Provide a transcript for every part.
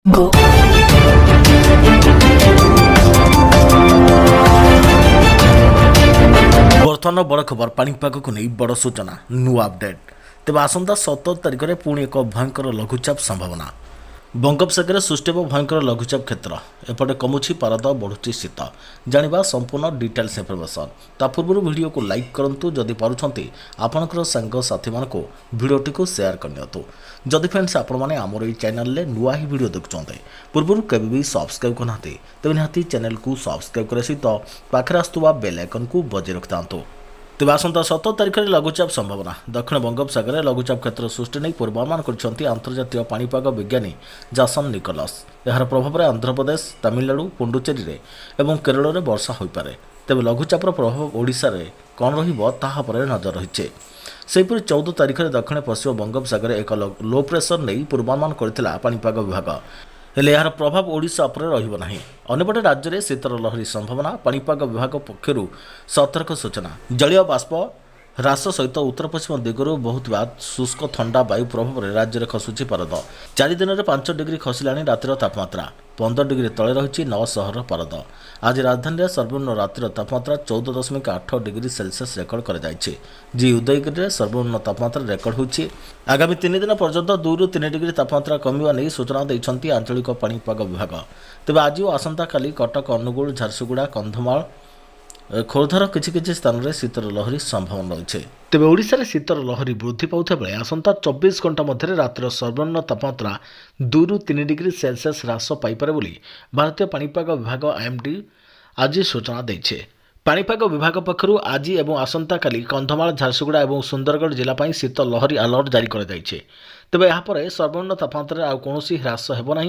Go. बर्तमान बड़ खबर पाणीपाग को नहीं बड़ सूचना नुआ अपडेट तेज आसंता 17 तारिख में पुणी एक भयंकर लघुचाप संभावना बंगोपसागर सृष्टि भयंकर लघुचाप क्षेत्र एपटे कमुची पारद बढ़ुची शीत जाना संपूर्ण डिटेल्स इनफर्मेशन ता पूर्व वीडियो को लाइक करूँ जदि पार्टी आपणकर सांगसाथी मान भिडटी को सेयार करनी जदि फ्रेंड्स आपण आमर ये चैनल में नुआ ही वीडियो देखुं पूर्व केवे भी सब्सक्राइब करना तेज निहाती चैनल को सब्सक्राइब करने सहित पाखे आसुवा बेल आइकन को बजाय रखिता तेज आसंता 17 तारिख में लघुचाप संभावना दक्षिण बंगोपसागर में लघुचाप क्षेत्र सृष्टि नहीं पूर्वानुमान कर अंतर्जातीय पाणीपाग विज्ञानी जासन निकोलस यार प्रभाव में आंध्रप्रदेश तमिलनाडु पुडुचेरी और केरल में वर्षा हो पारे तेज लघुचाप प्रभाव ओडिशा रे कौन रहा नजर रही सेहीपरि 14 तारिख में दक्षिण पश्चिम बंगोपसागर एक लो प्रेसर नहीं पूर्वानुमान करथिला पाणीपाग विभाग हेले यार प्रभाव ओडिशा उपर रहिबो नाही अन्यपटे राज्य में शीतर लहरी संभावना पाणीपाग विभाग पक्षरु सतर्क सूचना जलीय बाष्प ह्रास सहित उत्तर पश्चिम दिगरू बहुत शुष्क थंडा वायु प्रभाव में राज्य में खसुची पारद 4 दिन में 5 डिग्री खसिला रातिर तापमात्रा 15 डिग्री तले रही 9 सहर पारद आज राजधानी सर्वनिम्न रातिर तापमात्रा 14.8 डिग्री सेल्सियस रेकर्ड कर जी उदयगिरी में सर्वनिम्न तापमात्रा रेकर्ड होगी आगामी 3 दिन पर्यंत 2 ରୁ 3 डिग्री तापमात्रा कमिवा नहीं सूचना देते आंचलिक पाणीपाग विभाग तेज आज और आसंता काली कटक अनुगुल झारसुगुड़ा कंधमाल खोर्धार किछि स्थान में शीतर लहरी संभावना रही है तेज ओडिशा रे शीतर लहरी वृद्धि पाउथा बेले आसंता 24 घंटा मध्य रातिर सर्वनिम्न तापमात्रा 2 ରୁ 3 डिग्री सेल्सियस ह्रास पाइपारे बोली भारतीय पाणीपाग विभाग आईएमडी आज सूचना देइछे पाणीपाग विभाग पक्षरु आज एवं आसंता काली कंधमाल झारसुगुड़ा और सुंदरगढ़ जिला शीत लहरी अलर्ट जारी कर तेज यापर सर्वनिम्न तापमात्रा आउ कौन ह्रास हेब ना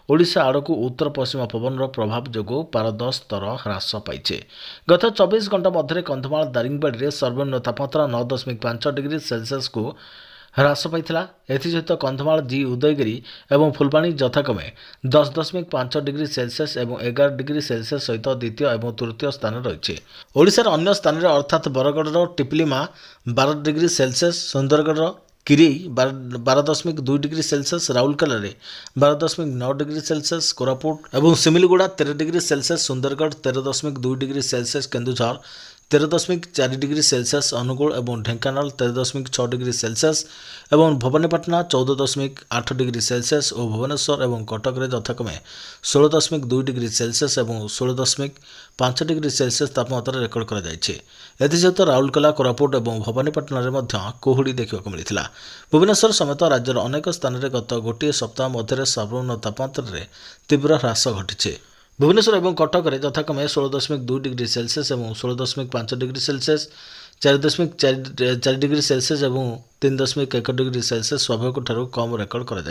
ओडिशा आड़कू उत्तर पश्चिम पवन प्रभाव जो पारद स्तर ह्रास पाइछे गत 24 घंटा मध्य कंधमाल दारिंगबाड़ी में सर्वनिम्न तापमात्रा 9.5 डिग्री सेल्सियस को ह्रास पाइथिला एसहित कंधमाल जी उदयगिरी और फुलबाणी यथाक्रमे 10.5 डिग्री सेल्सियस और 11 डिग्री सेल्सियस सहित द्वितीय और तृतीय स्थान रही ओडिशार अन्य स्थान में अर्थात बरगढ़ टिपिलिमा 12 डिग्री सेल्सियस सुंदरगढ़ किरी 12.2 degree Celsius Rourkela 12.9 degree Celsius Koraput और Semiliguda 13 degree Celsius Sundargarh 13.2 degree Celsius Kendujhar 13.4 degree Celsius Anugul और ढेंकानाल 13.6 डिग्री सेल्सियस और भवानीपाटना 14.8 डिग्री सेल्सियस और भुवनेश्वर और कटक में यथाक्रमे 16.2 डिग्री सेल्सियस और 16.5 डिग्री सेल्सियस तापमात्रा रेकर्ड कर राउरकेला कोरापुट और भवानीपाटन कुहुड़ी देखा मिलता भुवनेश्वर समेत राज्यर अनेक स्थान में गत गोटे सप्ताह मध्य सर्वनिम्न तापमात्रा तीव्र ह्रास घटी भुवनेश्वर और कटक में यथाक्रमे 16.2 डिग्री सेल्सियस और 16.5 डिग्री सेल्सियस 4.4 डिग्री सेल्सियस और 3.1 डिग्री सेल्सियस स्वाभाविक ठारू कम रेकर्ड कर